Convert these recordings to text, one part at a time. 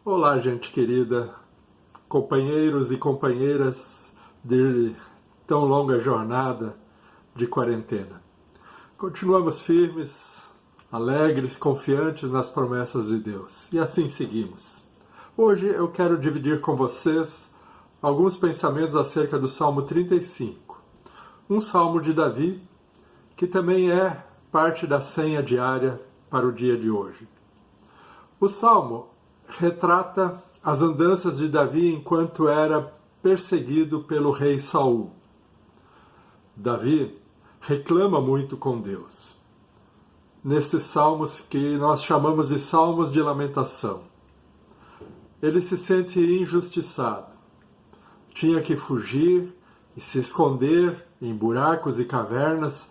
Olá, gente querida, companheiros e companheiras de tão longa jornada de quarentena. Continuamos firmes, alegres, confiantes nas promessas de Deus. E assim seguimos. Hoje eu quero dividir com vocês alguns pensamentos acerca do Salmo 35, um salmo de Davi que também é parte da senha diária para o dia de hoje. O salmo retrata as andanças de Davi enquanto era perseguido pelo rei Saul. Davi reclama muito com Deus. Nesses salmos que nós chamamos de salmos de lamentação. Ele se sente injustiçado. Tinha que fugir e se esconder em buracos e cavernas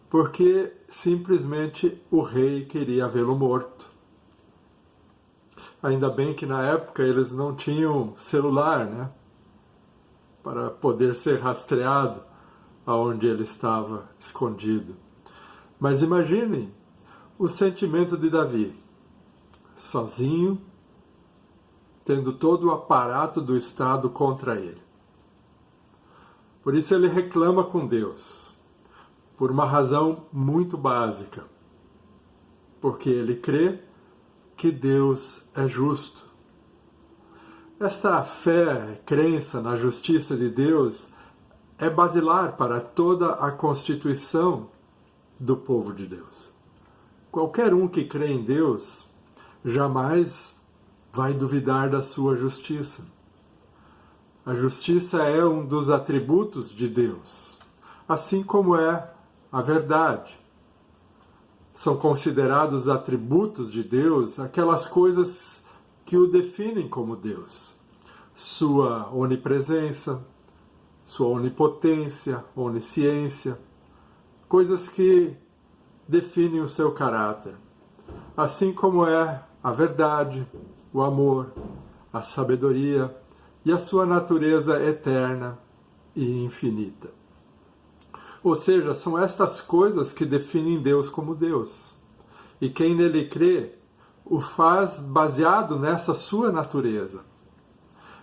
porque simplesmente o rei queria vê-lo morto. Ainda bem que na época eles não tinham celular, né? Para poder ser rastreado aonde ele estava escondido. Mas imaginem o sentimento de Davi, sozinho, tendo todo o aparato do Estado contra ele. Por isso ele reclama com Deus, por uma razão muito básica. Porque ele crê que Deus é justo. Esta fé, crença na justiça de Deus é basilar para toda a constituição do povo de Deus. Qualquer um que crê em Deus jamais vai duvidar da sua justiça. A justiça é um dos atributos de Deus, assim como é a verdade. São considerados atributos de Deus aquelas coisas que o definem como Deus. Sua onipresença, sua onipotência, onisciência, coisas que definem o seu caráter. Assim como é a verdade, o amor, a sabedoria e a sua natureza eterna e infinita. Ou seja, são estas coisas que definem Deus como Deus. E quem nele crê, o faz baseado nessa sua natureza.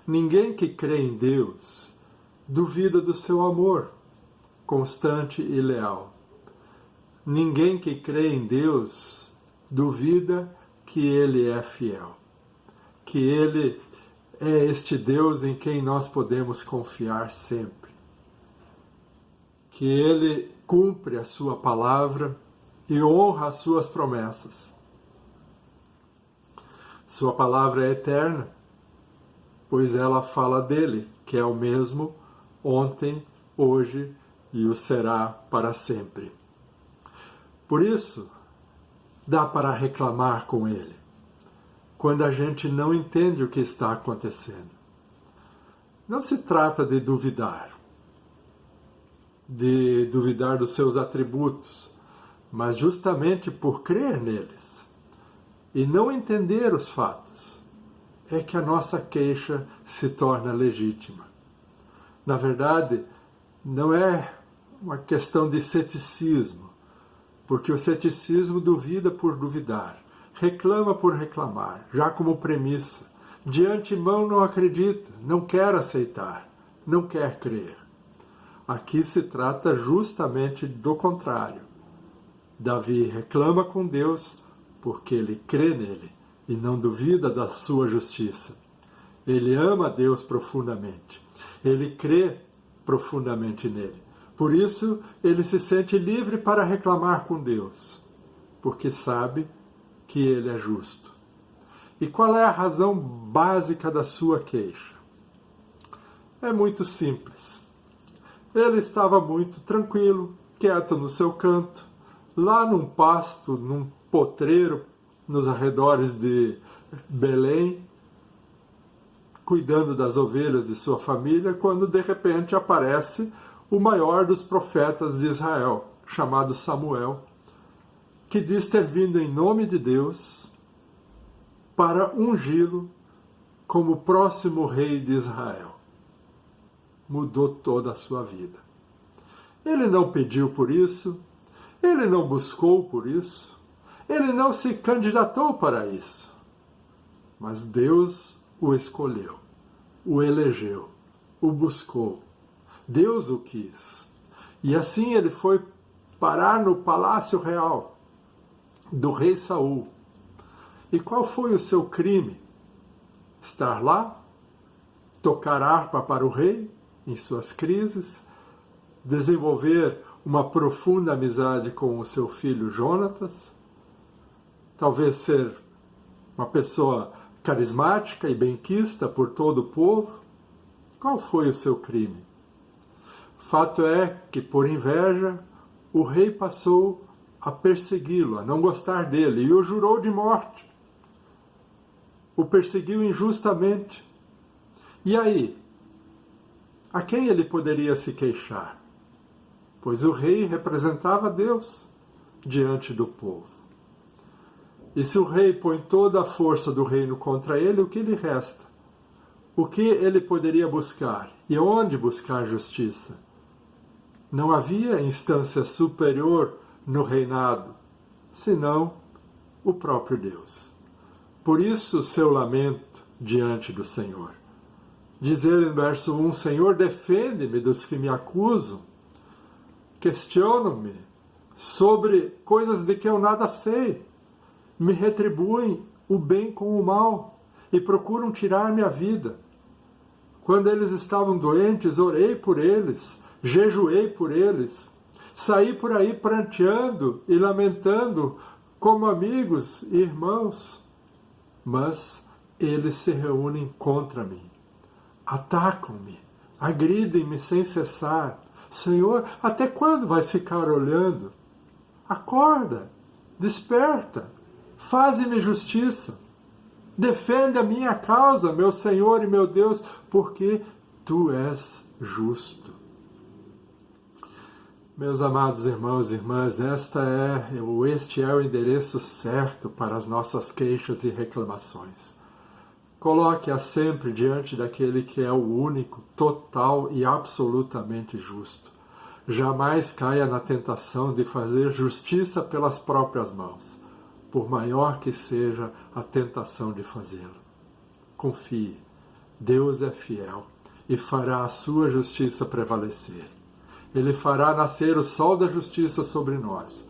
Ninguém que crê em Deus duvida do seu amor, constante e leal. Ninguém que crê em Deus duvida que Ele é fiel. Que Ele é este Deus em quem nós podemos confiar sempre. Que Ele cumpre a sua palavra e honra as suas promessas. Sua palavra é eterna, pois ela fala dele, que é o mesmo ontem, hoje e o será para sempre. Por isso, dá para reclamar com ele, quando a gente não entende o que está acontecendo. Não se trata de duvidar dos seus atributos, mas justamente por crer neles e não entender os fatos, é que a nossa queixa se torna legítima. Na verdade, não é uma questão de ceticismo, porque o ceticismo duvida por duvidar, reclama por reclamar, já como premissa. De antemão não acredita, não quer aceitar, não quer crer. Aqui se trata justamente do contrário. Davi reclama com Deus porque ele crê nele e não duvida da sua justiça. Ele ama Deus profundamente. Ele crê profundamente nele. Por isso, ele se sente livre para reclamar com Deus, porque sabe que ele é justo. E qual é a razão básica da sua queixa? É muito simples. Ele estava muito tranquilo, quieto no seu canto, lá num pasto, num potreiro, nos arredores de Belém, cuidando das ovelhas de sua família, quando de repente aparece o maior dos profetas de Israel, chamado Samuel, que diz ter vindo em nome de Deus para ungí-lo como próximo rei de Israel. Mudou toda a sua vida. Ele não pediu por isso, ele não buscou por isso, ele não se candidatou para isso. mas Deus o escolheu, o elegeu, o buscou. Deus o quis. E assim ele foi parar no palácio real do rei Saul. E qual foi o seu crime? Estar lá, tocar harpa para o rei em suas crises, desenvolver uma profunda amizade com o seu filho Jonatas, talvez ser uma pessoa carismática e benquista por todo o povo. Qual foi o seu crime? Fato é que, por inveja, o rei passou a persegui-lo, a não gostar dele, e o jurou de morte. O perseguiu injustamente. E aí? A quem ele poderia se queixar? Pois o rei representava Deus diante do povo. E se o rei põe toda a força do reino contra ele, o que lhe resta? O que ele poderia buscar? E onde buscar justiça? Não havia instância superior no reinado, senão o próprio Deus. Por isso, seu lamento diante do Senhor. Dizer em verso 1, Senhor, defende-me dos que me acusam. Questionam-me sobre coisas de que eu nada sei. Me retribuem o bem com o mal e procuram tirar minha vida. Quando eles estavam doentes, orei por eles, jejuei por eles, saí por aí pranteando e lamentando como amigos e irmãos. Mas eles se reúnem contra mim, atacam-me, agridem-me sem cessar. Senhor, até quando vais ficar olhando? Acorda, desperta, faze-me justiça. Defende a minha causa, meu Senhor e meu Deus, porque tu és justo. Meus amados irmãos e irmãs, este é o endereço certo para as nossas queixas e reclamações. Coloque-a sempre diante daquele que é o único, total e absolutamente justo. Jamais caia na tentação de fazer justiça pelas próprias mãos, por maior que seja a tentação de fazê-lo. Confie, Deus é fiel e fará a sua justiça prevalecer. Ele fará nascer o sol da justiça sobre nós,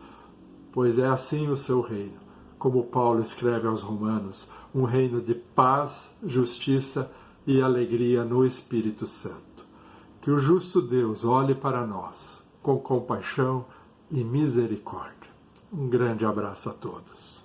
pois é assim o seu reino, como Paulo escreve aos Romanos, um reino de paz, justiça e alegria no Espírito Santo. Que o justo Deus olhe para nós com compaixão e misericórdia. Um grande abraço a todos.